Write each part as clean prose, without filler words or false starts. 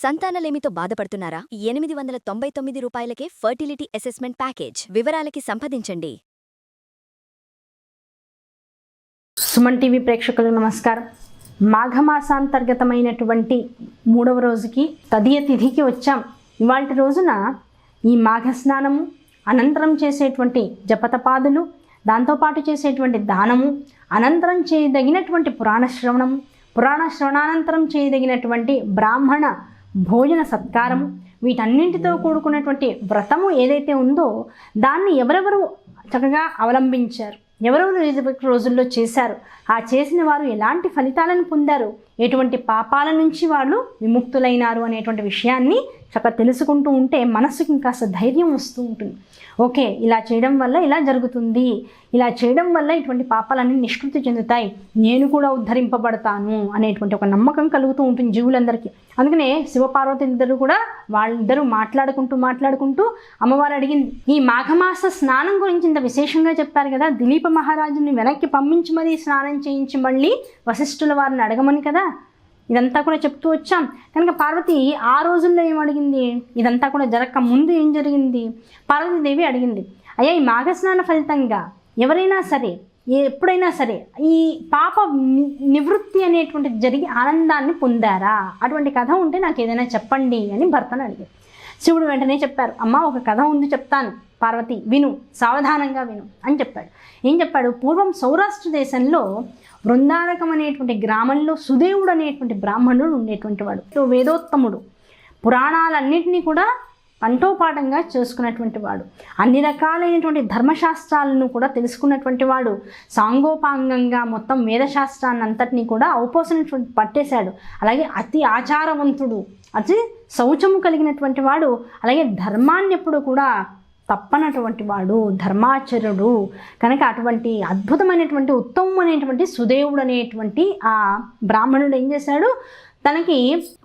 సంతానలేమితో బాధపడుతున్నారా? 899 రూపాయలకే fertility assessment package. వివరాలకి సంప్రదించండి. సుమన్ టీవీ ప్రేక్షకులకు నమస్కారం. మాఘమాసాంతర్గతమైనటువంటి 3వ రోజుకి తదియ తిథికి వచ్చాం. ఇవాల్టి రోజున ఈ మాఘ స్నానము అనంతరం చేసేటువంటి జపతపాదులు, దాంతోపాటు చేసేటువంటి దానము, అనంతరం చేయదగినటువంటి పురాణ శ్రవణానంతరం చేయదగినటువంటి బ్రాహ్మణ భోజన సత్కారము, వీటన్నింటితో కూడుకున్నటువంటి వ్రతము ఏదైతే ఉందో దాన్ని ఎవరెవరు చక్కగా అవలంబించారు, ఎవరెవరు రోజుల్లో చేశారు, ఆ చేసిన వారు ఎలాంటి ఫలితాలను పొందారు, ఎటువంటి పాపాల నుంచి వాళ్ళు విముక్తులైనారు అనేటువంటి విషయాన్ని చక్కగా తెలుసుకుంటూ ఉంటే మనసుకి ఇంకాస్త ధైర్యం వస్తూ ఉంటుంది. ఓకే, ఇలా చేయడం వల్ల ఇలా జరుగుతుంది, ఇలా చేయడం వల్ల ఇటువంటి పాపాలన్నీ నిష్కృతి చెందుతాయి, నేను కూడా ఉద్ధరింపబడతాను అనేటువంటి ఒక నమ్మకం కలుగుతూ ఉంటుంది జీవులందరికీ. అందుకనే శివపార్వతి ఇద్దరు కూడా వాళ్ళిద్దరూ మాట్లాడుకుంటూ అమ్మవారు అడిగింది, ఈ మాఘమాస స్నానం గురించి ఇంత విశేషంగా చెప్పారు కదా, దిలీప మహారాజుని వెనక్కి పంపించి మరీ స్నానం చేయించి మళ్ళీ వశిష్ఠుల వారిని అడగమని కదా, ఇదంతా కూడా చెప్తూ వచ్చాం. కనుక పార్వతి ఆ రోజుల్లో ఏమడిగింది, ఇదంతా కూడా జరగక ముందు ఏం జరిగింది, పార్వతీదేవి అడిగింది, అయ్యా ఈ మాఘస్నాన ఫలితంగా ఎవరైనా సరే ఎప్పుడైనా సరే ఈ పాప నివృత్తి అనేటువంటిది జరిగి ఆనందాన్ని పొందారా, అటువంటి కథ ఉంటే నాకు ఏదైనా చెప్పండి అని భర్తను అడిగారు. శివుడు వెంటనే చెప్పారు, అమ్మ ఒక కథ ఉంది చెప్తాను, పార్వతి విను, సావధానంగా విను అని చెప్పాడు. ఏం చెప్పాడు, పూర్వం సౌరాష్ట్ర దేశంలో బృందారకం అనేటువంటి గ్రామంలో సుదేవుడు అనేటువంటి బ్రాహ్మణుడు ఉండేటువంటి వాడు. వేదోత్తముడు, పురాణాలన్నింటినీ కూడా కంఠోపాఠంగా చేసుకున్నటువంటి వాడు, అన్ని రకాలైనటువంటి ధర్మశాస్త్రాలను కూడా తెలుసుకున్నటువంటి వాడు, సాంగోపాంగంగా మొత్తం వేదశాస్త్రాన్ని అంతటినీ కూడా ఔపోసనటువంటి పట్టేశాడు. అలాగే అతి ఆచారవంతుడు, అతి శౌచము కలిగినటువంటి వాడు, అలాగే ధర్మాన్ని ఎప్పుడు కూడా తప్పనటువంటి వాడు, ధర్మాచరుడు. కనుక అటువంటి అద్భుతమైనటువంటి ఉత్తమమైనటువంటి సుదేవుడు అనేటువంటి ఆ బ్రాహ్మణుడు ఏం చేశాడు, తనకి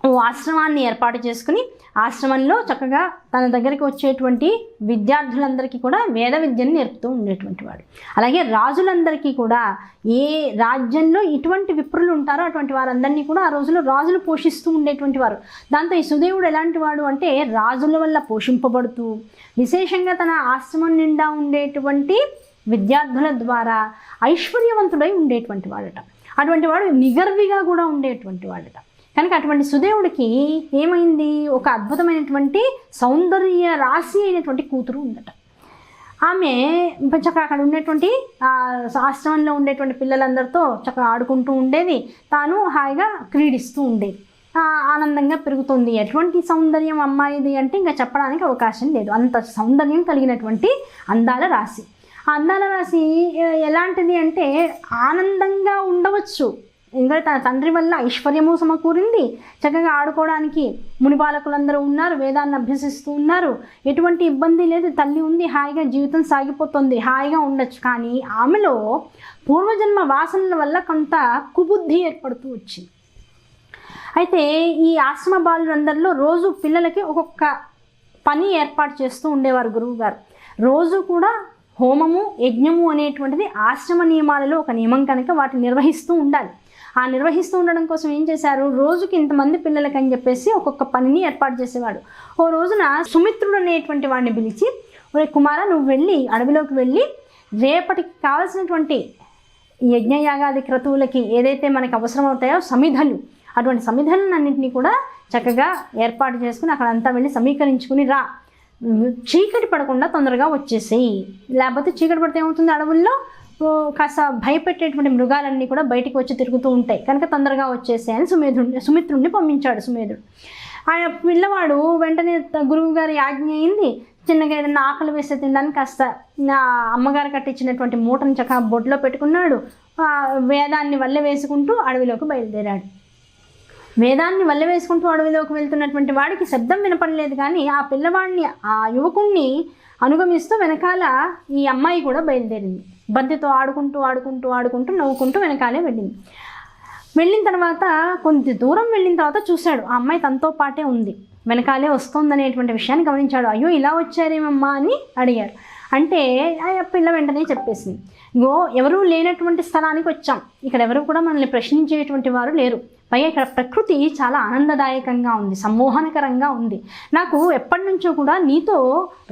ఓ ఆశ్రమాన్ని ఏర్పాటు చేసుకుని ఆశ్రమంలో చక్కగా తన దగ్గరికి వచ్చేటువంటి విద్యార్థులందరికీ కూడా వేద విద్యను నేర్పుతూ ఉండేటువంటి వాడు. అలాగే రాజులందరికీ కూడా, ఏ రాజ్యంలో ఇటువంటి విప్రులు ఉంటారో అటువంటి వారందరినీ కూడా ఆ రోజుల్లో రాజులు పోషిస్తూ ఉండేటువంటి వారు. దాంతో ఈ సుదేవుడు ఎలాంటి వాడు అంటే రాజుల వల్ల పోషింపబడుతూ విశేషంగా తన ఆశ్రమం నిండా ఉండేటువంటి విద్యార్థుల ద్వారా ఐశ్వర్యవంతుడై ఉండేటువంటి వాడట. అటువంటి వాడు నిగర్విగా కూడా ఉండేటువంటి వాడట. కనుక అటువంటి సుదేవుడికి ఏమైంది, ఒక అద్భుతమైనటువంటి సౌందర్య రాశి అయినటువంటి కూతురు ఉందట. ఆమె చక్కగా అక్కడ ఉండేటువంటి ఆశ్రమంలో ఉండేటువంటి పిల్లలందరితో చక్కగా ఆడుకుంటూ ఉండేది, తాను హాయిగా క్రీడిస్తూ ఉండేది, ఆనందంగా పెరుగుతుంది. ఎటువంటి సౌందర్యం అమ్మాయిది అంటే ఇంకా చెప్పడానికి అవకాశం లేదు, అంత సౌందర్యం కలిగినటువంటి అందాల రాశి. ఆ అందాల రాశి ఎలాంటిది అంటే ఆనందంగా ఉండవచ్చు, ఎందుకంటే తన తండ్రి వల్ల ఐశ్వర్యము సమకూరింది, చక్కగా ఆడుకోవడానికి మునిపాలకులందరూ ఉన్నారు, వేదాన్ని అభ్యసిస్తూ ఉన్నారు, ఎటువంటి ఇబ్బంది లేదు, తల్లి ఉంది, హాయిగా జీవితం సాగిపోతుంది, హాయిగా ఉండొచ్చు. కానీ ఆమెలో పూర్వజన్మ వాసనల వల్ల కొంత కుబుద్ధి ఏర్పడుతూ వచ్చింది. అయితే ఈ ఆశ్రమ బాలురందరిలో రోజు పిల్లలకి ఒక్కొక్క పని ఏర్పాటు చేస్తూ ఉండేవారు గురువు గారు. రోజు కూడా హోమము, యజ్ఞము అనేటువంటిది ఆశ్రమ నియమాలలో ఒక నియమం కనుక వాటిని నిర్వహిస్తూ ఉండాలి. ఆ నిర్వహిస్తూ ఉండడం కోసం ఏం చేశారు, రోజుకి ఇంతమంది పిల్లలకి అని చెప్పేసి ఒక్కొక్క పనిని ఏర్పాటు చేసేవాడు. ఓ రోజున సుమిత్రుడు అనేటువంటి వాడిని పిలిచి, ఒరే కుమార, నువ్వు వెళ్ళి అడవిలోకి వెళ్ళి రేపటికి కావాల్సినటువంటి యజ్ఞయాగాది క్రతువులకి ఏదైతే మనకి అవసరం అవుతాయో సమిధలు, అటువంటి సమిధలన్నింటినీ కూడా చక్కగా ఏర్పాటు చేసుకుని అక్కడంతా వెళ్ళి సమీకరించుకుని రా, చీకటి పడకుండా తొందరగా వచ్చేసేయి, లేకపోతే చీకటి పడితే ఏమవుతుంది, అడవుల్లో కాస్త భయపెట్టేటువంటి మృగాలన్నీ కూడా బయటికి వచ్చి తిరుగుతూ ఉంటాయి, కనుక తొందరగా వచ్చేసాయని సుమిత్రుడిని పంపించాడు సుమేధుడు. ఆయన పిల్లవాడు వెంటనే గురువు గారి ఆజ్ఞ అయింది, చిన్నగా ఏదైనా ఆకలి వేస్తే తినడానికి కాస్త అమ్మగారు కట్టించినటువంటి మూటను చక్కగా బొడ్లో పెట్టుకున్నాడు, వేదాన్ని వల్లె వేసుకుంటూ అడవిలోకి బయలుదేరాడు. వేదాన్ని వల్ల వేసుకుంటూ అడవిలోకి వెళ్తున్నటువంటి వాడికి శబ్దం వినపడలేదు, కానీ ఆ పిల్లవాడిని, ఆ యువకుణ్ణి అనుగమిస్తూ వెనకాల ఈ అమ్మాయి కూడా బయలుదేరింది. బంతితో ఆడుకుంటూ నవ్వుకుంటూ వెనకాలే వెళ్ళింది. వెళ్ళిన తర్వాత కొంత దూరం వెళ్ళిన తర్వాత చూశాడు, ఆ అమ్మాయి తనతో పాటే ఉంది, వెనకాలే వస్తుందనేటువంటి విషయాన్ని గమనించాడు. అయ్యో ఇలా వచ్చారేమమ్మా అని అడిగారు. అంటే ఆ పిల్ల వెంటనే చెప్పేసింది, ఇగో ఎవరూ లేనటువంటి స్థలానికి వచ్చాం, ఇక్కడ ఎవరు కూడా మనల్ని ప్రశ్నించేటువంటి వారు లేరు, పైగా ఇక్కడ ప్రకృతి చాలా ఆనందదాయకంగా ఉంది, సమ్మోహనకరంగా ఉంది, నాకు ఎప్పటి నుంచో కూడా నీతో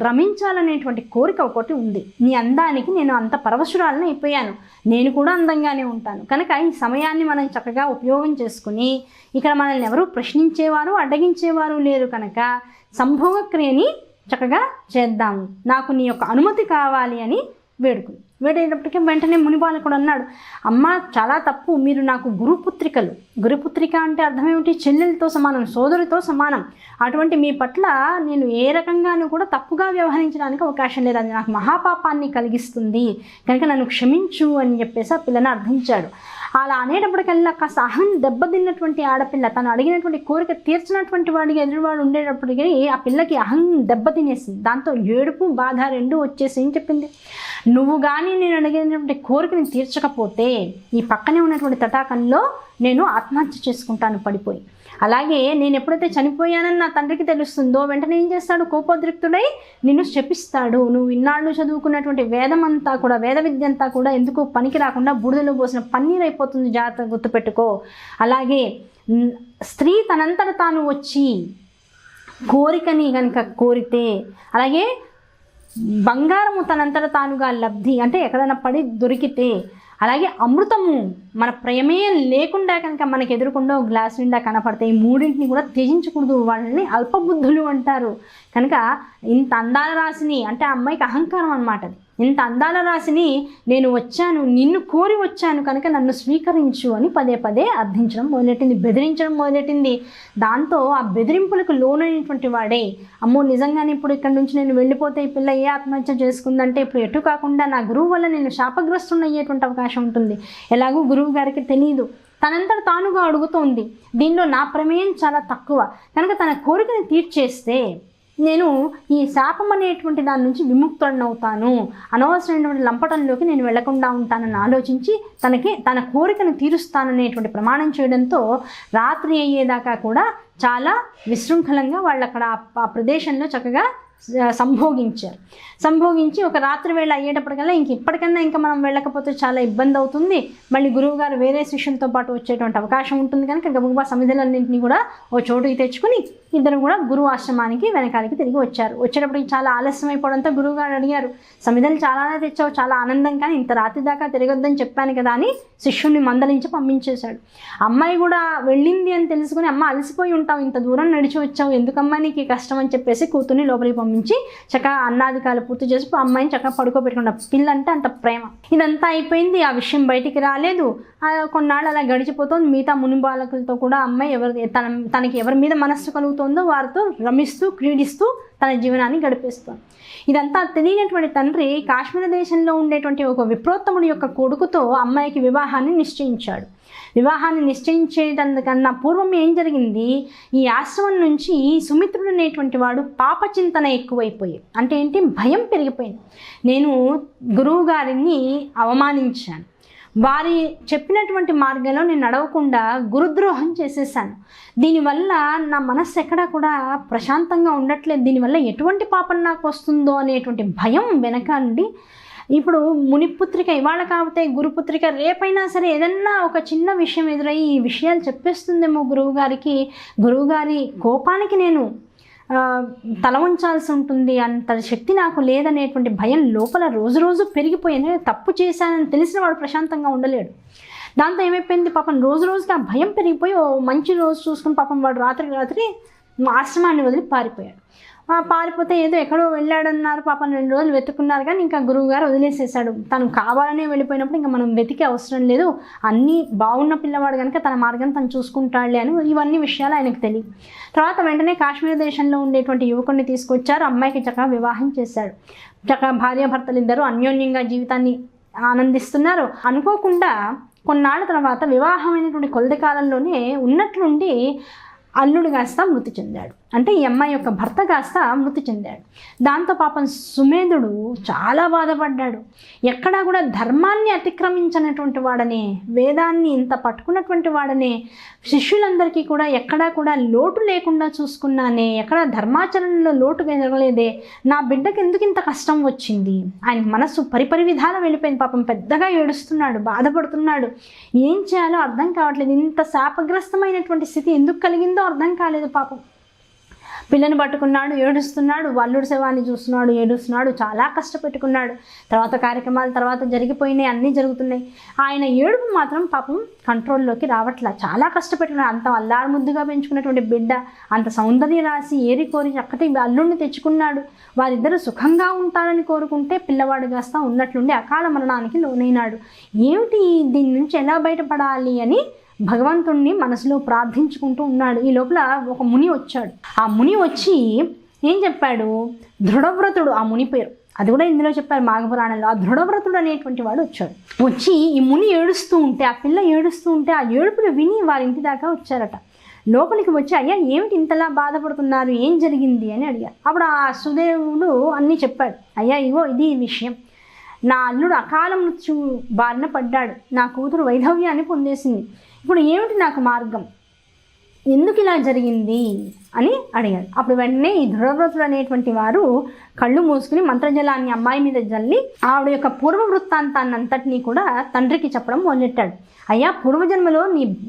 రమించాలనేటువంటి కోరిక ఒకటి ఉంది, నీ అందానికి నేను అంత పరవశురాలని అయిపోయాను, నేను కూడా అందంగానే ఉంటాను, కనుక ఈ సమయాన్ని మనం చక్కగా ఉపయోగం చేసుకుని ఇక్కడ మనల్ని ఎవరూ ప్రశ్నించేవారు అడ్డగించేవారు లేరు కనుక సంభోగ క్రియని చక్కగా చేద్దాము, నాకు నీ యొక్క అనుమతి కావాలి అని వేడుకుంది. వేడేటప్పటికీ వెంటనే మునిబాలకుడు అన్నాడు, అమ్మ చాలా తప్పు, మీరు నాకు గురుపుత్రికలు, గురుపుత్రిక అంటే అర్థం ఏమిటి, చెల్లెలతో సమానం, సోదరితో సమానం, అటువంటి మీ పట్ల నేను ఏ రకంగానూ కూడా తప్పుగా వ్యవహరించడానికి అవకాశం లేదు, అది నాకు మహాపాపాన్ని కలిగిస్తుంది, కనుక నన్ను క్షమించు అని చెప్పేసి ఆ పిల్లని అర్థించాడు. అలా అనేటప్పటికల్లా కాస్త అహం దెబ్బతిన్నటువంటి ఆడపిల్ల, తను అడిగినటువంటి కోరిక తీర్చినటువంటి వాడికి ఎదురువాడు ఉండేటప్పటికీ ఆ పిల్లకి అహం దెబ్బతినేసింది, దాంతో ఏడుపు బాధ రెండూ వచ్చేసి ఏం చెప్పింది, నువ్వు కానీ నేను అడిగినటువంటి కోరికని తీర్చకపోతే ఈ పక్కనే ఉన్నటువంటి తటాకంలో నేను ఆత్మహత్య చేసుకుంటాను పడిపోయి, అలాగే నేను ఎప్పుడైతే చనిపోయానని నా తండ్రికి తెలుస్తుందో వెంటనే ఏం చేస్తాడు, కోపోద్రిక్తుడై నిన్ను శపిస్తాడు, నువ్వు ఇన్నాళ్ళు చదువుకున్నటువంటి వేదం అంతా కూడా, వేద విద్య అంతా కూడా ఎందుకు పనికి రాకుండా బూడిదలో పోసిన పన్నీర్ అయిపోతుంది, జాగ్రత్తగా గుర్తుపెట్టుకో, అలాగే స్త్రీ తనంతట తాను వచ్చి కోరికని కనుక కోరితే, అలాగే బంగారము తనంతట తానుగా లబ్ధి అంటే ఎక్కడైనా పడి దొరికితే, అలాగే అమృతము మన ప్రమేయం లేకుండా కనుక మనకు ఎదురుకుండా గ్లాస్ నిండా కనపడితే ఈ మూడింటిని కూడా త్యజించకూడదు, వాళ్ళని అల్పబుద్ధులు అంటారు. కనుక ఇంత అందాల రాశిని అంటే ఆ అమ్మాయికి అహంకారం అన్నమాట, అది ఇంత అందాల రాశిని నేను వచ్చాను, నిన్ను కోరి వచ్చాను కనుక నన్ను స్వీకరించు అని పదే పదే అర్థించడం మొదలెట్టింది, బెదిరించడం మొదలెట్టింది. దాంతో ఆ బెదిరింపులకు లోనైనటువంటి వాడే, అమ్మో నిజంగానే ఇప్పుడు ఇక్కడ నుంచి నేను వెళ్ళిపోతే ఈ పిల్ల ఏ ఆత్మహత్య చేసుకుందంటే ఇప్పుడు ఎటు కాకుండా నా గురువు వల్ల నేను శాపగ్రస్తుని అయ్యేటువంటి అవకాశం ఉంటుంది, ఎలాగూ గురువు గారికి తెలియదు, తనంతట తానుగా అడుగుతోంది, దీనిలో నా ప్రమేయం చాలా తక్కువ, కనుక తన కోరికని తీర్చేస్తే నేను ఈ శాపం అనేటువంటి దాని నుంచి విముక్తుడనవుతాను, అనవసరమైనటువంటి లంపటంలోకి నేను వెళ్లకుండా ఉంటానని ఆలోచించి తన కోరికను తీరుస్తాననేటువంటి ప్రమాణం చేయడంతో రాత్రి అయ్యేదాకా కూడా చాలా విశృంఖలంగా వాళ్ళు అక్కడ ఆ ప్రదేశంలో చక్కగా సంభోగించి ఒక రాత్రి వేళ అయ్యేటప్పటికల్లా ఇప్పటికన్నా ఇంకా మనం వెళ్ళకపోతే చాలా ఇబ్బంది అవుతుంది, మళ్ళీ గురువు గారు వేరే శిష్యులతో పాటు వచ్చేటువంటి అవకాశం ఉంటుంది కనుక గబగబా సమిధులన్నింటినీ కూడా ఓ చోటుకి తెచ్చుకుని ఇద్దరు కూడా గురువు ఆశ్రమానికి వెనకాలకి తిరిగి వచ్చారు. వచ్చేటప్పటికి చాలా ఆలస్యం అయిపోవడంతో గురువు గారు అడిగారు, సమిధలు చాలానే తెచ్చావు, చాలా ఆనందం, కానీ ఇంత రాత్రి దాకా తిరగొద్దని చెప్పాను కదా అని శిష్యుడిని మందలించి పంపించేశాడు. అమ్మాయి కూడా వెళ్ళింది అని తెలుసుకుని, అమ్మ అలసిపోయి ఉంటావు, ఇంత దూరం నడిచి వచ్చావు, ఎందుకమ్మా నీకు ఈ కష్టం అని చెప్పేసి కూతుర్ని లోపలికి పంపించి చక్కగా అన్నాదికాలు పూర్తి చేసి అమ్మాయిని చక్కగా పడుకోబెట్టుకున్న, పిల్ల అంటే అంత ప్రేమ. ఇదంతా అయిపోయింది, ఆ విషయం బయటికి రాలేదు, కొన్నాళ్ళు అలా గడిచిపోతుంది. మిగతా ముని బాలకులతో కూడా అమ్మాయి తనకి ఎవరి మీద మనస్సు కలుగుతుందో వారితో రమిస్తూ క్రీడిస్తూ తన జీవనాన్ని గడిపేస్తుంది. ఇదంతా తెలియనటువంటి తండ్రి కాశ్మీర దేశంలో ఉండేటువంటి ఒక విప్రోత్తముడి యొక్క కొడుకుతో అమ్మాయికి వివాహాన్ని నిశ్చయించాడు. వివాహాన్ని నిశ్చయించేటందుకన్నా పూర్వం ఏం జరిగింది, ఈ ఆశ్రమం నుంచి సుమిత్రుడు అనేటువంటి వాడు పాపచింతన ఎక్కువైపోయి, అంటే ఏంటి, భయం పెరిగిపోయింది. నేను గురువు గారిని అవమానించాను, వారి చెప్పినటువంటి మార్గంలో నేను నడవకుండా గురుద్రోహం చేసేసాను, దీనివల్ల నా మనస్సు ఎక్కడా కూడా ప్రశాంతంగా ఉండట్లేదు, దీనివల్ల ఎటువంటి పాపం నాకు వస్తుందో అనేటువంటి భయం వెనకాలండి. ఇప్పుడు మునిపుత్రిక ఇవాళ కాకపోతే గురుపుత్రిక రేపైనా సరే ఏదన్నా ఒక చిన్న విషయం ఎదురై ఈ విషయాలు చెప్పేస్తుందేమో గురువుగారికి, గురువుగారి కోపానికి నేను తల ఉంచాల్సి ఉంటుంది, అంత శక్తి నాకు లేదనేటువంటి భయం లోపల రోజు రోజు పెరిగిపోయింది. తప్పు చేశానని తెలిసిన వాడు ప్రశాంతంగా ఉండలేడు. దాంతో ఏమైపోయింది, పాపం రోజు రోజుకి ఆ భయం పెరిగిపోయి ఓ మంచి రోజు చూసుకుని పాపం వాడు రాత్రి ఆశ్రమాన్ని వదిలి పారిపోయాడు. పారిపోతే ఏదో ఎక్కడో వెళ్ళాడన్నారు, పాపం 2 రోజులు వెతుకున్నారు, కానీ ఇంకా గురువు గారు వదిలేసేసాడు. తను కావాలనే వెళ్ళిపోయినప్పుడు ఇంకా మనం వెతికే అవసరం లేదు, అన్నీ బాగున్న పిల్లవాడు కనుక తన మార్గం తను చూసుకుంటాడులే అని ఇవన్నీ విషయాలు ఆయనకు తెలియదు. తర్వాత వెంటనే కాశ్మీర్ దేశంలో ఉండేటువంటి యువకుడిని తీసుకొచ్చారు, అమ్మాయికి చక్కగా వివాహం చేశాడు. చక్కగా భార్యాభర్తలు ఇద్దరు అన్యోన్యంగా జీవితాన్ని ఆనందిస్తున్నారు. అనుకోకుండా కొన్నాళ్ళ తర్వాత వివాహమైనటువంటి కొద్ది కాలంలోనే ఉన్నట్లుండి అల్లుడు కాస్త మృతి చెందాడు. అంటే ఈ అమ్మాయి యొక్క భర్త కాస్త మృతి చెందాడు. దాంతో పాపం సుమేధుడు చాలా బాధపడ్డాడు. ఎక్కడా కూడా ధర్మాన్ని అతిక్రమించినటువంటి వాడనే, వేదాన్ని ఇంత పట్టుకున్నటువంటి వాడనే, శిష్యులందరికీ కూడా ఎక్కడా కూడా లోటు లేకుండా చూసుకున్నానే, ఎక్కడ ధర్మాచరణలో లోటు జరగలేదే, నా బిడ్డకి ఎందుకు ఇంత కష్టం వచ్చింది, ఆయన మనసు పరిపరి విధాలు వెళ్ళిపోయింది. పాపం పెద్దగా ఏడుస్తున్నాడు, బాధపడుతున్నాడు. ఏం చేయాలో అర్థం కావట్లేదు. ఇంత శాపగ్రస్తమైనటువంటి స్థితి ఎందుకు కలిగిందో అర్థం కాలేదు పాపం. పిల్లని పట్టుకున్నాడు, ఏడుస్తున్నాడు, అల్లుడి శవాన్ని చూస్తున్నాడు, ఏడుస్తున్నాడు, చాలా కష్టపెట్టుకున్నాడు. తర్వాత కార్యక్రమాలు తర్వాత జరిగిపోయినాయి, అన్నీ జరుగుతున్నాయి. ఆయన ఏడుపు మాత్రం పాపం కంట్రోల్లోకి రావట్లా. చాలా కష్టపెట్టుకున్నాడు. అంత అల్లారు ముద్దుగా పెంచుకున్నటువంటి బిడ్డ, అంత సౌందర్య రాసి ఏరి కోరి చక్కటి అల్లుడిని తెచ్చుకున్నాడు. వారిద్దరూ సుఖంగా ఉంటారని కోరుకుంటే పిల్లవాడు కాస్త ఉన్నట్లుండి అకాల మరణానికి లోనైనాడు. ఏమిటి, దీని నుంచి ఎలా బయటపడాలి అని భగవంతుణ్ణి మనసులో ప్రార్థించుకుంటూ ఉన్నాడు. ఈ లోపల ఒక ముని వచ్చాడు. ఆ ముని వచ్చి ఏం చెప్పాడు, దృఢవ్రతుడు ఆ ముని పేరు, అది కూడా ఇందులో చెప్పారు మాఘపురాణంలో. ఆ దృఢవ్రతుడు అనేటువంటి వాడు వచ్చాడు. వచ్చి ఈ ముని ఏడుస్తూ ఉంటే, ఆ పిల్ల ఏడుస్తూ ఉంటే ఆ ఏడుపులు విని వారి ఇంటి దాకా వచ్చారట. లోపలికి వచ్చి, అయ్యా ఏమిటి ఇంతలా బాధపడుతున్నారు, ఏం జరిగింది అని అడిగారు. అప్పుడు ఆ సుదేవుడు అన్నీ చెప్పాడు. అయ్యా ఇగో ఇది విషయం, నా అల్లుడు అకాల మృత్యు బారిన పడ్డాడు, నా కూతురు వైధవ్యాన్ని పొందేసింది, ఇప్పుడు ఏమిటి నాకు మార్గం, ఎందుకు ఇలా జరిగింది అని అడిగాడు. అప్పుడు వెంటనే ఈ దృఢవ్రతుడు అనేటువంటి వారు కళ్ళు మూసుకుని మంత్రజలాన్ని అమ్మాయి మీద జల్లి ఆవిడ యొక్క పూర్వ వృత్తాంతాన్నంతటినీ కూడా తండ్రికి చెప్పడం మొదలెట్టాడు. అయ్యా పూర్వజన్మలో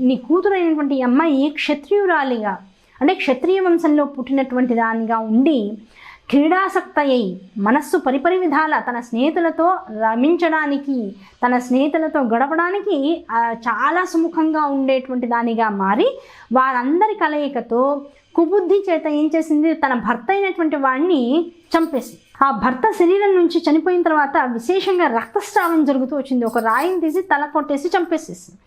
నీ కూతురు అయినటువంటి ఈ అమ్మాయి క్షత్రియురాలిగా, అంటే క్షత్రియ వంశంలో పుట్టినటువంటి దానిగా ఉండి క్రీడాసక్త అయి మనస్సు పరిపరి విధాల తన స్నేహితులతో రమించడానికి, తన స్నేహితులతో గడపడానికి చాలా సుముఖంగా ఉండేటువంటి దానిగా మారి వారందరి కలయికతో కుబుద్ధి చేత ఏం చేసింది, తన భర్త అయినటువంటి వాడిని చంపేసింది. ఆ భర్త శరీరం నుంచి చనిపోయిన తర్వాత విశేషంగా రక్తస్రావం జరుగుతూ వచ్చింది. ఒక రాయిని తీసి తల కొట్టేసి చంపేసేసింది.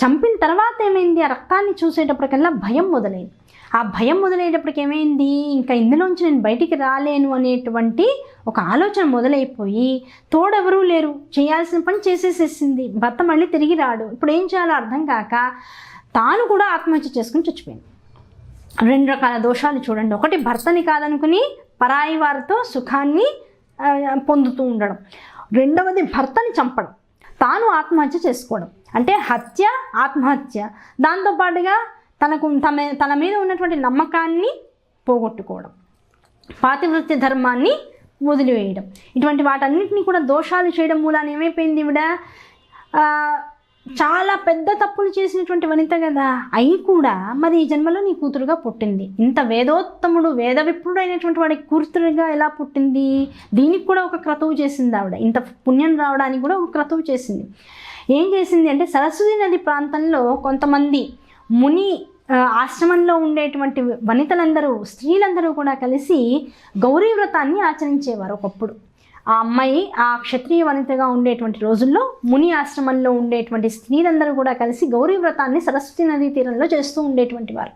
చంపిన తర్వాత ఏమైంది, ఆ రక్తాన్ని చూసేటప్పటికల్లా భయం మొదలైంది. ఆ భయం మొదలయ్యేటప్పటికి ఏమైంది, ఇంకా ఇందులోంచి నేను బయటికి రాలేను అనేటువంటి ఒక ఆలోచన మొదలైపోయి తోడెవరూ లేరు, చేయాల్సిన పని చేసేసేసింది. భర్త మళ్ళీ తిరిగి రాడు. ఇప్పుడు ఏం చేయాలో అర్థం కాక తాను కూడా ఆత్మహత్య చేసుకుని చచ్చిపోయింది. 2 రకాల దోషాలు చూడండి. ఒకటి భర్తని కాదనుకుని పరాయి వారితో సుఖాన్ని పొందుతూ ఉండడం. రెండవది భర్తని చంపడం, తాను ఆత్మహత్య చేసుకోవడం. అంటే హత్య, ఆత్మహత్య. దాంతోపాటుగా తన మీద ఉన్నటువంటి నమ్మకాన్ని పోగొట్టుకోవడం, పాతివృత్య ధర్మాన్ని వదిలివేయడం. ఇటువంటి వాటన్నిటిని కూడా దోషాలు చేయడం మూలాన ఏమైపోయింది, ఈవిడ చాలా పెద్ద తప్పులు చేసినటువంటి వనిత కదా, అయి కూడా మరి ఈ జన్మలో నీ కూతురుగా పుట్టింది. ఇంత వేదోత్తముడు వేద విప్రుడు అయినటువంటి వాడికి కూతురుగా ఎలా పుట్టింది, దీనికి కూడా ఒక క్రతువు చేసింది ఆవిడ. ఇంత పుణ్యం రావడానికి కూడా ఒక క్రతువు చేసింది. ఏం చేసింది అంటే, సరస్వతి నది ప్రాంతంలో కొంతమంది ముని ఆశ్రమంలో ఉండేటువంటి వనితలందరూ, స్త్రీలందరూ కూడా కలిసి గౌరీ వ్రతాన్ని ఆచరించేవారు ఒకప్పుడు. ఆ అమ్మాయి ఆ క్షత్రియ వనితగా ఉండేటువంటి రోజుల్లో ముని ఆశ్రమంలో ఉండేటువంటి స్త్రీలందరూ కూడా కలిసి గౌరీ వ్రతాన్ని సరస్వతి నదీ తీరంలో చేస్తూ ఉండేటువంటి వారు.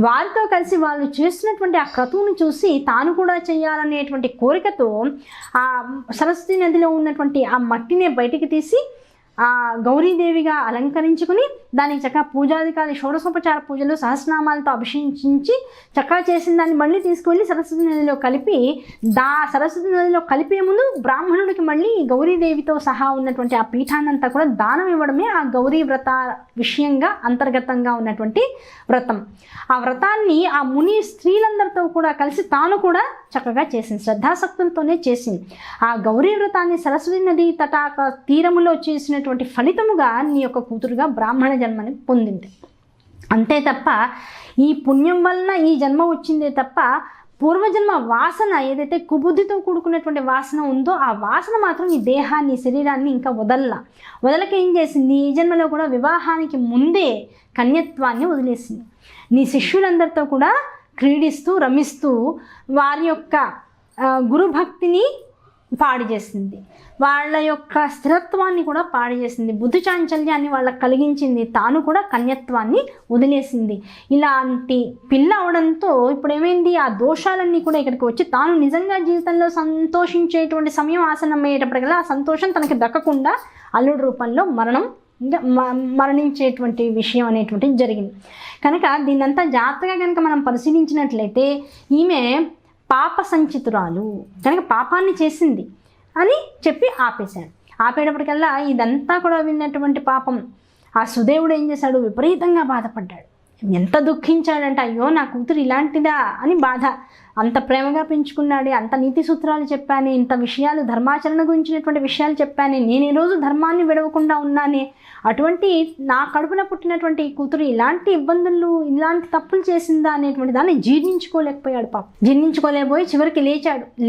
వారితో కలిసి వాళ్ళు చేస్తున్నటువంటి ఆ క్రతువును చూసి తాను కూడా చేయాలనేటువంటి కోరికతో ఆ సరస్వతి నదిలో ఉన్నటువంటి ఆ మట్టినే బయటికి తీసి ఆ గౌరీదేవిగా అలంకరించుకుని దానికి చక్కగా పూజాధికారి షోడశోపచార పూజలు సహస్రనామాలతో అభిషేకించి చక్కగా చేసిన దాన్ని మళ్ళీ తీసుకువెళ్ళి సరస్వతి నదిలో కలిపి సరస్వతి నదిలో కలిపే ముందు బ్రాహ్మణుడికి మళ్ళీ గౌరీదేవితో సహా ఉన్నటువంటి ఆ పీఠాన్నంతా కూడా దానం ఇవ్వడమే ఆ గౌరీ వ్రత విషయంగా అంతర్గతంగా ఉన్నటువంటి వ్రతం. ఆ వ్రతాన్ని ఆ ముని స్త్రీలందరితో కూడా కలిసి తాను కూడా చక్కగా చేసింది, శ్రద్ధాసక్తులతోనే చేసింది. ఆ గౌరీ వ్రతాన్ని సరస్వతి నది తటాక తీరములో చేసినటువంటి ఫలితముగా నీ యొక్క కూతురుగా బ్రాహ్మణ జన్మని పొందింది. అంతే తప్ప ఈ పుణ్యం వలన ఈ జన్మ వచ్చిందే తప్ప పూర్వజన్మ వాసన ఏదైతే కుబుద్ధితో కూడుకున్నటువంటి వాసన ఉందో ఆ వాసన మాత్రం ఈ దేహాన్ని, శరీరాన్ని ఇంకా వదలక ఏం చేసింది, ఈ జన్మలో కూడా వివాహానికి ముందే కన్యత్వాన్ని వదిలేసింది. నీ శిష్యులందరితో కూడా క్రీడిస్తూ రమిస్తూ వారి యొక్క గురుభక్తిని పాడు చేసింది, వాళ్ళ యొక్క స్థిరత్వాన్ని కూడా పాడు చేసింది, బుద్ధి చాంచల్యాన్ని వాళ్ళకి కలిగించింది, తాను కూడా కన్యత్వాన్ని వదిలేసింది. ఇలాంటి పిల్ల అవడంతో ఇప్పుడు ఏమైంది, ఆ దోషాలన్నీ కూడా ఇక్కడికి వచ్చి తాను నిజంగా జీవితంలో సంతోషించేటువంటి సమయం ఆసన్నమయ్యేటప్పటికల్లా ఆ సంతోషం తనకి దక్కకుండా అల్లుడి రూపంలో మరణం ఇంకా మరణించేటువంటి విషయం అనేటువంటిది జరిగింది. కనుక దీన్నంతా జాగ్రత్తగా కనుక మనం పరిశీలించినట్లయితే ఈమె పాప సంచితురాలు, కనుక పాపాన్ని చేసింది అని చెప్పి ఆపేశాడు. ఆపేటప్పటికల్లా ఇదంతా కూడా విన్నటువంటి పాపం ఆ సుదేవుడు ఏం చేశాడు, విపరీతంగా బాధపడ్డాడు. ఎంత దుఃఖించాడంటే, అయ్యో నా కూతురు ఇలాంటిదా అని బాధ. అంత ప్రేమగా పెంచుకున్నాడే, అంత నీతి సూత్రాలు చెప్పానే, ఇంత విషయాలు ధర్మాచరణ గురించినటువంటి విషయాలు చెప్పానే, నేను ఈరోజు ధర్మాన్ని విడవకుండా ఉన్నానే, అటువంటి నా కడుపున పుట్టినటువంటి ఈ కూతురు ఇలాంటి ఇబ్బందులు, ఇలాంటి తప్పులు చేసిందా అనేటువంటి దాన్ని జీర్ణించుకోలేకపోయాడు. పాపం జీర్ణించుకోలేకపోయి చివరికి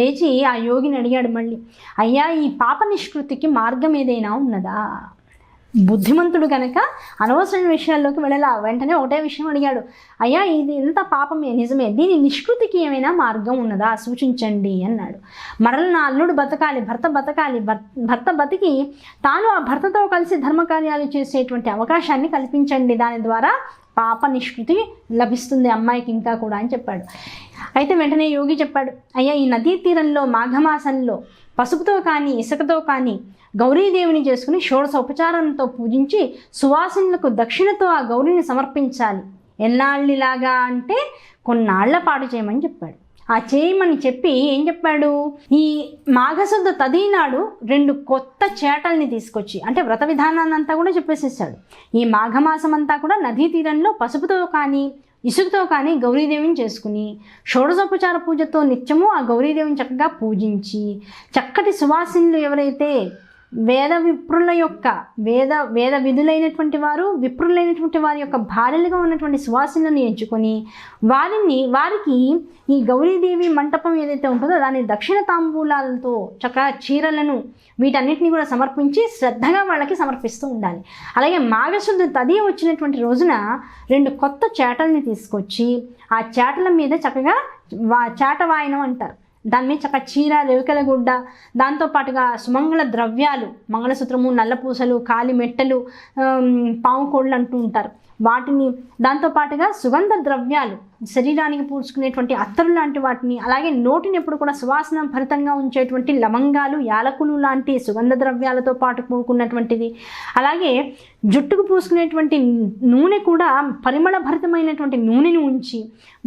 లేచి ఆ యోగిని అడిగాడు మళ్ళీ, అయ్యా ఈ పాప నిష్కృతికి మార్గం ఏదైనా ఉన్నదా? బుద్ధిమంతుడు కనుక అనవసరమైన విషయాల్లోకి వెళ్ళాల. వెంటనే ఒకటే విషయం అడిగాడు, అయ్యా ఇది ఎంత పాపమే, నిజమే, దీని నిష్కృతికి ఏమైనా మార్గం ఉన్నదా, సూచించండి అన్నాడు. మరల నా అల్లుడు బతకాలి, భర్త బతికి తాను ఆ భర్తతో కలిసి ధర్మకార్యాలు చేసేటువంటి అవకాశాన్ని కల్పించండి, దాని ద్వారా పాప నిష్కృతి లభిస్తుంది అమ్మాయికి ఇంకా కూడా అని చెప్పాడు. అయితే వెంటనే యోగి చెప్పాడు, అయ్యా ఈ నదీ తీరంలో మాఘమాసంలో పసుపుతో కానీ ఇసుకతో కానీ గౌరీదేవిని చేసుకుని షోడశోపచారంతో పూజించి సువాసినులకు దక్షిణతో ఆ గౌరిని సమర్పించాలి. ఎన్నాళ్ళిలాగా అంటే కొన్నాళ్ల పాటు చేయమని చెప్పాడు. ఆ చేయమని చెప్పి ఏం చెప్పాడు, ఈ మాఘశుద్ధ తదీనాడు 2 కొత్త చేటల్ని తీసుకొచ్చి, అంటే వ్రత విధానాన్ని అంతా కూడా చెప్పేసేసాడు. ఈ మాఘమాసం అంతా కూడా నదీ తీరంలో పసుపుతో కానీ ఇసుకతో కానీ గౌరీదేవిని చేసుకుని షోడశోపచార పూజతో నిత్యము ఆ గౌరీదేవిని చక్కగా పూజించి, చక్కటి సువాసినులు ఎవరైతే వేద విధులైనటువంటి వారు, విప్రులైనటువంటి వారి యొక్క భార్యలుగా ఉన్నటువంటి సువాసినులను ఎంచుకొని వారికి ఈ గౌరీదేవి మంటపం ఏదైతే ఉంటుందో దాని దక్షిణ తాంబూలాలతో చక్కగా చీరలను వీటన్నిటిని కూడా సమర్పించి శ్రద్ధగా వాళ్ళకి సమర్పిస్తూ ఉండాలి. అలాగే మాఘశుద్ధ తదియ వచ్చినటువంటి రోజున 2 కొత్త చేటల్ని తీసుకొచ్చి ఆ చేటల మీద చక్కగా చేట వాయనం అంటారు, దాని మీద చక్కగా చీర, రేవికల గుడ్డ, దాంతోపాటుగా సుమంగళ ద్రవ్యాలు, మంగళసూత్రము, నల్లపూసలు, కాలి మెట్టలు, పాము కోళ్ళు అంటూ ఉంటారు వాటిని, దాంతోపాటుగా సుగంధ ద్రవ్యాలు, శరీరానికి పూడ్చుకునేటువంటి అత్తరు లాంటి వాటిని, అలాగే నోటిని ఎప్పుడు కూడా సువాసన భరితంగా ఉంచేటువంటి లవంగాలు, యాలకులు లాంటి సుగంధ ద్రవ్యాలతో పాటు కూడుకున్నటువంటిది, అలాగే జుట్టుకు పూసుకునేటువంటి నూనె కూడా పరిమళ భరితమైనటువంటి నూనెను ఉంచి,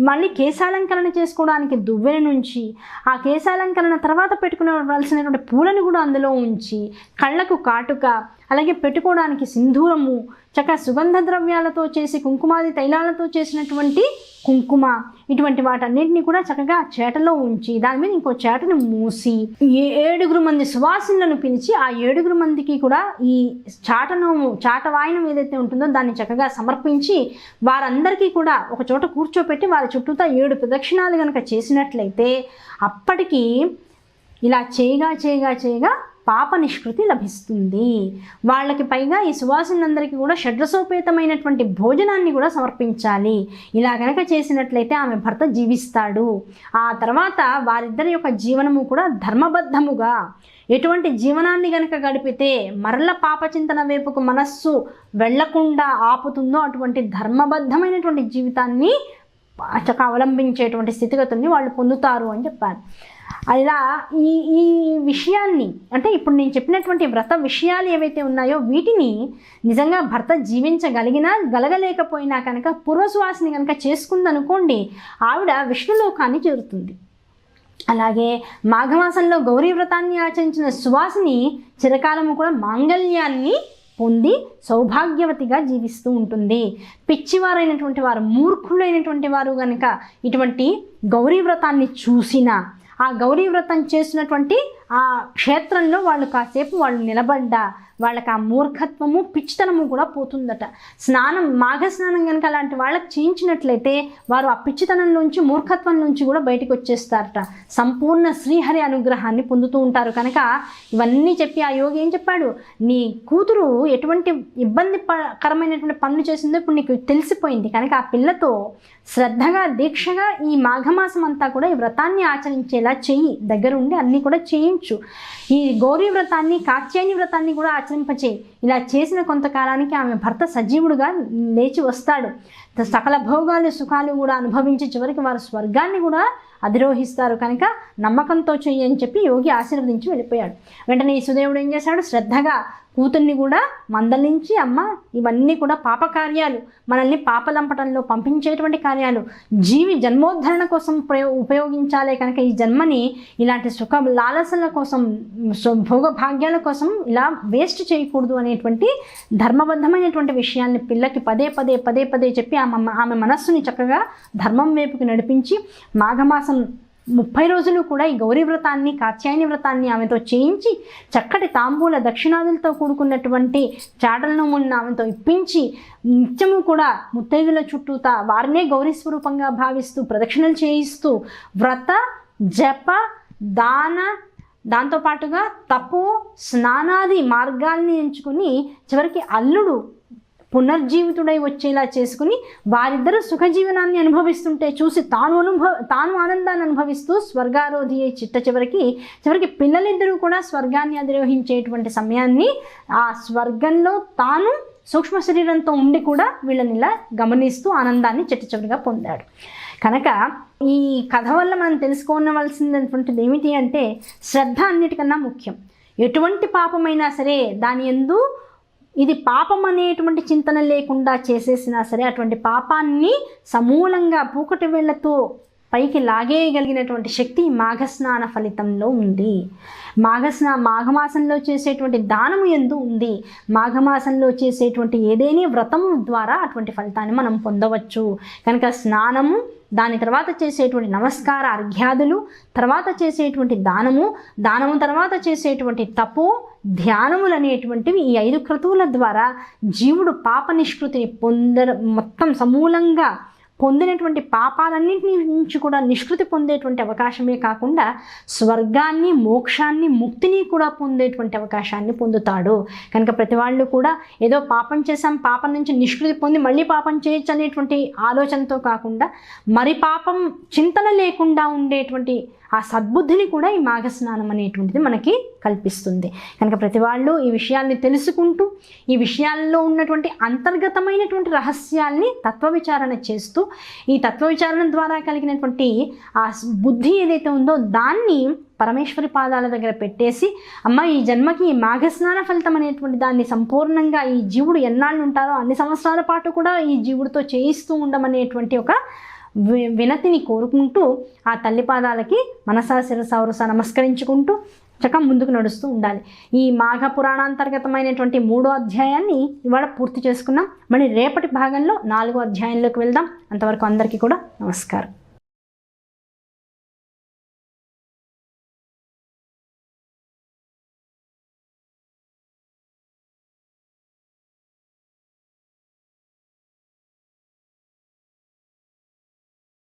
మళ్ళీ కేశాలంకరణ చేసుకోవడానికి దువ్వెన నుంచి, ఆ కేశాలంకరణ తర్వాత పెట్టుకునవలసినటువంటి పూలను కూడా అందులో ఉంచి, కళ్ళకు కాటుక, అలాగే పెట్టుకోవడానికి సింధూరము, చక్కగా సుగంధ ద్రవ్యాలతో చేసి కుంకుమాది తైలాలతో చేసినటువంటి కుంకుమ, ఇటువంటి వాటన్నిటిని కూడా చక్కగా చేటలో ఉంచి దాని మీద ఇంకో చేటను మూసి 7 మంది సువాసినులను పిలిచి ఆ 7 మందికి కూడా ఈ చాట వాయనం ఏదైతే ఉంటుందో దాన్ని చక్కగా సమర్పించి వారందరికీ కూడా ఒక చోట కూర్చోపెట్టి వారి చుట్టూతా 7 ప్రదక్షిణాలు కనుక చేసినట్లయితే అప్పటికి ఇలా చేయగా పాప నిష్కృతి లభిస్తుంది. వాళ్ళకి పైగా ఈ సువాసినులందరికీ కూడా షడ్రసోపేతమైనటువంటి భోజనాన్ని కూడా సమర్పించాలి. ఇలా కనుక చేసినట్లయితే ఆమె భర్త జీవిస్తాడు. ఆ తర్వాత వారిద్దరి యొక్క జీవనము కూడా ధర్మబద్ధముగా, ఎటువంటి జీవనాన్ని గనక గడిపితే మరల పాపచింతన వైపుకు మనస్సు వెళ్లకుండా ఆపుతుందో అటువంటి ధర్మబద్ధమైనటువంటి జీవితాన్ని చక్కగా అవలంబించేటువంటి స్థితిగతుల్ని వాళ్ళు పొందుతారు అని చెప్పారు. ఇలా ఈ విషయాన్ని, అంటే ఇప్పుడు నేను చెప్పినటువంటి వ్రత విషయాలు ఏవైతే ఉన్నాయో వీటిని నిజంగా భర్త గలగలేకపోయినా కనుక పూర్వసువాసిని కనుక చేసుకుందనుకోండి, ఆవిడ విష్ణులోకాన్ని చేరుతుంది. అలాగే మాఘమాసంలో గౌరీ వ్రతాన్ని ఆచరించిన సువాసిని చిరకాలము కూడా మాంగళ్యాన్ని పొంది సౌభాగ్యవతిగా జీవిస్తూ ఉంటుంది. పిచ్చివారైనటువంటి వారు, మూర్ఖులైనటువంటి వారు కనుక ఇటువంటి గౌరీ వ్రతాన్ని చూసినా, ఆ గౌరీ వ్రతం చేసినటువంటి ఆ క్షేత్రంలో వాళ్ళు కాసేపు వాళ్ళు నిలబడ్డా వాళ్ళకి ఆ మూర్ఖత్వము, పిచ్చితనము కూడా పోతుందట. మాఘ స్నానం కనుక అలాంటి వాళ్ళకి చేయించినట్లయితే వారు ఆ పిచ్చితనం నుంచి, మూర్ఖత్వం నుంచి కూడా బయటకు వచ్చేస్తారట. సంపూర్ణ శ్రీహరి అనుగ్రహాన్ని పొందుతూ ఉంటారు. కనుక ఇవన్నీ చెప్పి ఆ యోగి ఏం చెప్పాడు, నీ కూతురు ఎటువంటి ఇబ్బందికరమైనటువంటి పనులు చేసిందో ఇప్పుడు నీకు తెలిసిపోయింది కనుక ఆ పిల్లతో శ్రద్ధగా, దీక్షగా ఈ మాఘమాసం అంతా కూడా ఈ వ్రతాన్ని ఆచరించేలా చెయ్యి, దగ్గరుండి అన్నీ కూడా చేయించు. ఈ గౌరీ వ్రతాన్ని, కాత్యాయని వ్రతాన్ని కూడా ఆచరింపచేయి. ఇలా చేసిన కొంతకాలానికి ఆమె భర్త సజీవుడుగా లేచి వస్తాడు. సకల భోగాలు సుఖాలు కూడా అనుభవించి చివరికి వారు స్వర్గాన్ని కూడా అధిరోహిస్తారు. కనుక నమ్మకంతో చెయ్యి అని చెప్పి యోగి ఆశీర్వదించి వెళ్ళిపోయాడు. వెంటనే ఈ సుదేవుడు ఏం చేశాడు, శ్రద్ధగా కూతుర్ని కూడా మందలించి, అమ్మ ఇవన్నీ కూడా పాపకార్యాలు, మనల్ని పాపలంపటంలో పంపించేటువంటి కార్యాలు, జీవి జన్మోద్ధరణ కోసం ఉపయోగించాలే కనుక ఈ జన్మని ఇలాంటి సుఖ లాలసల కోసం భోగభాగ్యాల కోసం ఇలా వేస్ట్ చేయకూడదు అనేటువంటి ధర్మబద్ధమైనటువంటి విషయాల్ని పిల్లకి పదే పదే పదే పదే చెప్పి ఆమె మనస్సుని చక్కగా ధర్మం వైపుకి నడిపించి మాఘమాసం 30 రోజులు కూడా ఈ గౌరీ వ్రతాన్ని, కాత్యాయని వ్రతాన్ని ఆమెతో చేయించి చక్కటి తాంబూల దక్షిణాదులతో కూడుకున్నటువంటి చాటలను ఉన్న ఆమెతో ఇప్పించి నిత్యము కూడా ముత్తైదుల చుట్టూతా వారినే గౌరీ స్వరూపంగా భావిస్తూ ప్రదక్షిణలు చేయిస్తూ వ్రత జప దాన దాంతోపాటుగా తపో స్నానాది మార్గాల్ని ఎంచుకుని చివరికి అల్లుడు పునర్జీవితుడై వచ్చేలా చేసుకుని వారిద్దరూ సుఖజీవనాన్ని అనుభవిస్తుంటే చూసి తాను ఆనందాన్ని అనుభవిస్తూ స్వర్గారోధి అయి చివరికి పిల్లలిద్దరూ కూడా స్వర్గాన్ని అధిరోహించేటువంటి సమయాన్ని ఆ స్వర్గంలో తాను సూక్ష్మ శరీరంతో ఉండి కూడా వీళ్ళని ఇలా గమనిస్తూ ఆనందాన్ని చివరిగా పొందాడు. కనుక ఈ కథ వల్ల మనం తెలుసుకోవలసినటువంటిది ఏమిటి అంటే శ్రద్ధ అన్నిటికన్నా ముఖ్యం. ఎటువంటి పాపమైనా సరే దాని యందు ఇది పాపం అనేటువంటి చింతన లేకుండా చేసేసినా సరే అటువంటి పాపాన్ని సమూలంగా పూకటి వేళ్లతో పైకి లాగేయగలిగినటువంటి శక్తి మాఘస్నాన ఫలితంలో ఉంది. మాఘమాసంలో చేసేటువంటి దానము యందు ఉంది. మాఘమాసంలో చేసేటువంటి ఏదేని వ్రతము ద్వారా అటువంటి ఫలితాన్ని మనం పొందవచ్చు. కనుక స్నానము, దాని తర్వాత చేసేటువంటి నమస్కార అర్ఘ్యాదులు, తర్వాత చేసేటువంటి దానము తర్వాత చేసేటువంటి తపో ధ్యానములు అనేటువంటివి ఈ 5 క్రతువుల ద్వారా జీవుడు పాప నిష్కృతిని మొత్తం సమూలంగా పొందినటువంటి పాపాలన్నింటి నుంచి కూడా నిష్కృతి పొందేటువంటి అవకాశమే కాకుండా స్వర్గాన్ని, మోక్షాన్ని, ముక్తిని కూడా పొందేటువంటి అవకాశాన్ని పొందుతాడు. కనుక ప్రతి వాళ్ళు కూడా ఏదో పాపం చేశాం, పాపం నుంచి నిష్కృతి పొంది మళ్ళీ పాపం చేయొచ్చు అనేటువంటి ఆలోచనతో కాకుండా మరి పాపం చింతన లేకుండా ఉండేటువంటి ఆ సద్బుద్ధిని కూడా ఈ మాఘస్నానం అనేటువంటిది మనకి కల్పిస్తుంది. కనుక ప్రతి వాళ్ళు ఈ విషయాల్ని తెలుసుకుంటూ ఈ విషయాల్లో ఉన్నటువంటి అంతర్గతమైనటువంటి రహస్యాల్ని తత్వవిచారణ చేస్తూ ఈ తత్వవిచారణ ద్వారా కలిగినటువంటి ఆ బుద్ధి ఏదైతే ఉందో దాన్ని పరమేశ్వరి పాదాల దగ్గర పెట్టేసి, అమ్మ ఈ జన్మకి ఈ మాఘస్నాన ఫలితం అనేటువంటి దాన్ని సంపూర్ణంగా ఈ జీవుడు ఎన్నాళ్ళు ఉంటారో అన్ని సంవత్సరాల పాటు కూడా ఈ జీవుడితో చేయిస్తూ ఉండమనేటువంటి ఒక వినతిని కోరుకుంటూ ఆ తల్లి పాదాలకి మనసా శిరసా వరుస నమస్కరించుకుంటూ చక్కగా ముందుకు నడుస్తూ ఉండాలి. ఈ మాఘ పురాణాంతర్గతమైనటువంటి 3వ అధ్యాయాన్ని ఇవాళ పూర్తి చేసుకున్నాం. మళ్ళీ రేపటి భాగంలో 4వ అధ్యాయంలోకి వెళ్దాం. అంతవరకు అందరికీ కూడా నమస్కారం.